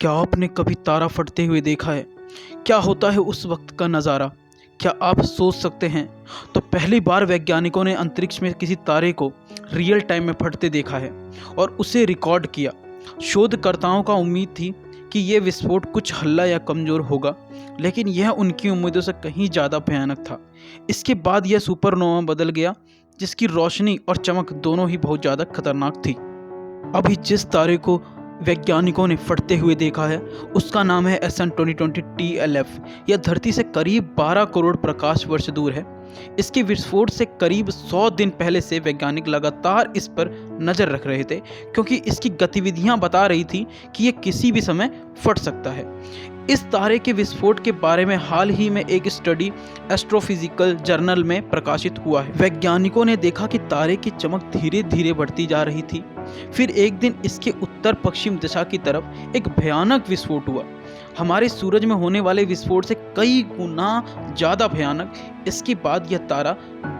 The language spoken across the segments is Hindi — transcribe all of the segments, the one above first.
क्या आपने कभी तारा फटते हुए देखा है? क्या होता है उस वक्त का नज़ारा? क्या आप सोच सकते हैं? तो पहली बार वैज्ञानिकों ने अंतरिक्ष में किसी तारे को रियल टाइम में फटते देखा है और उसे रिकॉर्ड किया। शोधकर्ताओं का उम्मीद थी कि ये विस्फोट कुछ हल्ला या कमज़ोर होगा, लेकिन यह उनकी उम्मीदों से कहीं ज़्यादा भयानक था। इसके बाद यह सुपरनोवा बदल गया, जिसकी रोशनी और चमक दोनों ही बहुत ज़्यादा खतरनाक थी। अभी जिस तारे को वैज्ञानिकों ने फटते हुए देखा है उसका नाम है SN 2020 TLF। यह धरती से करीब 12 करोड़ प्रकाश वर्ष दूर है। इसके विस्फोट से करीब 100 दिन पहले से वैज्ञानिक लगातार इस पर नज़र रख रहे थे, क्योंकि इसकी गतिविधियां बता रही थी कि यह किसी भी समय फट सकता है। इस तारे के विस्फोट के बारे में हाल ही में एक स्टडी एस्ट्रोफिजिकल जर्नल में प्रकाशित हुआ है। वैज्ञानिकों ने देखा कि तारे की चमक धीरे धीरे बढ़ती जा रही थी। फिर एक दिन इसके उत्तर पश्चिम दिशा की तरफ एक भयानक विस्फोट हुआ, हमारे सूरज में होने वाले विस्फोट से कई गुना ज़्यादा भयानक। इसके बाद यह तारा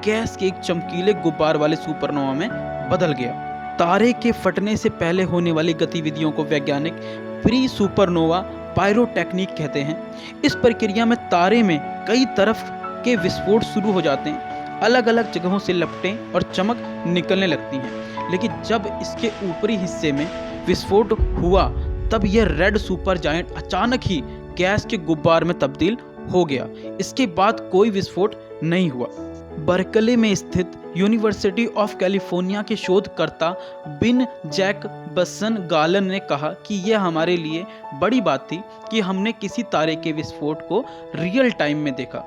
गैस के एक चमकीले गुब्बार वाले सुपरनोवा में बदल गया। तारे के फटने से पहले होने वाली गतिविधियों को वैज्ञानिक प्री सुपरनोवा पायरोटेक्निक कहते हैं। इस प्रक्रिया में तारे में कई तरफ के विस्फोट शुरू हो जाते हैं, अलग अलग जगहों से लपटें और चमक निकलने लगती हैं। लेकिन जब इसके ऊपरी हिस्से में विस्फोट हुआ तब यह रेड सुपर जायंट अचानक ही गैस के गुब्बार में तब्दील हो गया। इसके बाद कोई विस्फोट नहीं हुआ। बर्कले में स्थित यूनिवर्सिटी ऑफ कैलिफोर्निया के शोधकर्ता बिन जैकबसन गालन ने कहा कि यह हमारे लिए बड़ी बात थी कि हमने किसी तारे के विस्फोट को रियल टाइम में देखा।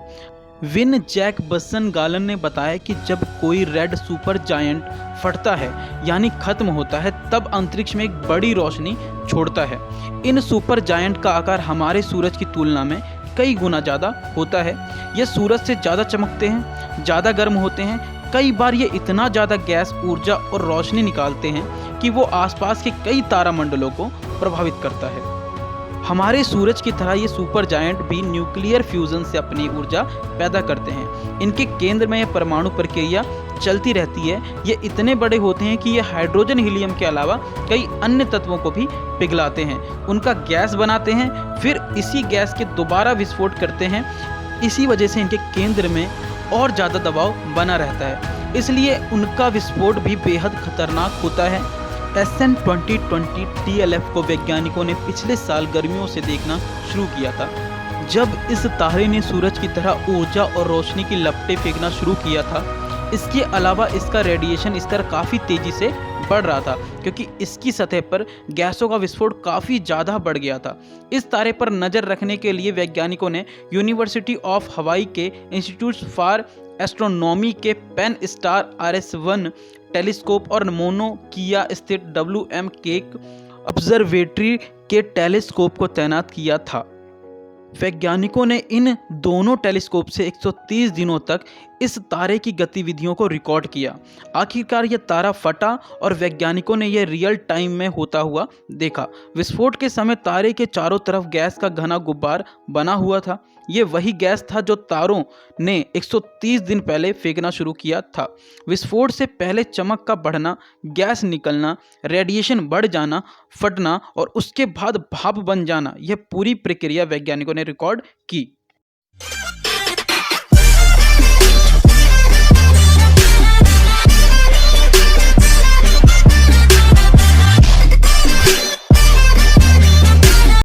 विन जैकबसन गालन ने बताया कि जब कोई रेड सुपर जायंट फटता है यानी खत्म होता है, तब अंतरिक्ष में एक बड़ी रोशनी छोड़ता है। इन सुपर जायंट का आकार हमारे सूरज की तुलना में कई गुना ज़्यादा होता है। ये सूरज से ज़्यादा चमकते हैं, ज़्यादा गर्म होते हैं। कई बार ये इतना ज़्यादा गैस, ऊर्जा और रोशनी निकालते हैं कि वो आसपास के कई तारामंडलों को प्रभावित करता है। हमारे सूरज की तरह ये सुपर जायंट भी न्यूक्लियर फ्यूजन से अपनी ऊर्जा पैदा करते हैं। इनके केंद्र में यह परमाणु प्रक्रिया चलती रहती है। ये इतने बड़े होते हैं कि ये हाइड्रोजन, हीलियम के अलावा कई अन्य तत्वों को भी पिघलाते हैं, उनका गैस बनाते हैं, फिर इसी गैस के दोबारा विस्फोट करते हैं। इसी वजह से इनके केंद्र में और ज़्यादा दबाव बना रहता है, इसलिए उनका विस्फोट भी बेहद खतरनाक होता है। SN 2020 TLF को वैज्ञानिकों ने पिछले साल गर्मियों से देखना शुरू किया था, जब इस तारे ने सूरज की तरह ऊर्जा और रोशनी की लपटें फेंकना शुरू किया था। इसके अलावा इसका रेडिएशन स्तर काफ़ी तेज़ी से बढ़ रहा था, क्योंकि इसकी सतह पर गैसों का विस्फोट काफ़ी ज़्यादा बढ़ गया था। इस तारे पर नज़र रखने के लिए वैज्ञानिकों ने यूनिवर्सिटी ऑफ हवाई के इंस्टीट्यूट फॉर एस्ट्रोनॉमी के पेन स्टार RS-1 टेलीस्कोप और मोनो किया स्थित WM केक ऑब्जर्वेटरी के टेलीस्कोप को तैनात किया था। वैज्ञानिकों ने इन दोनों टेलीस्कोप से 130 दिनों तक इस तारे की गतिविधियों को रिकॉर्ड किया। आखिरकार यह तारा फटा और वैज्ञानिकों ने यह रियल टाइम में होता हुआ देखा। विस्फोट के समय तारे के चारों तरफ गैस का घना गुब्बार बना हुआ था। ये वही गैस था जो तारों ने 130 दिन पहले फेंकना शुरू किया था। विस्फोट से पहले चमक का बढ़ना, गैस निकलना, रेडिएशन बढ़ जाना, फटना और उसके बाद भाप बन जाना, यह पूरी प्रक्रिया वैज्ञानिकों ने रिकॉर्ड की।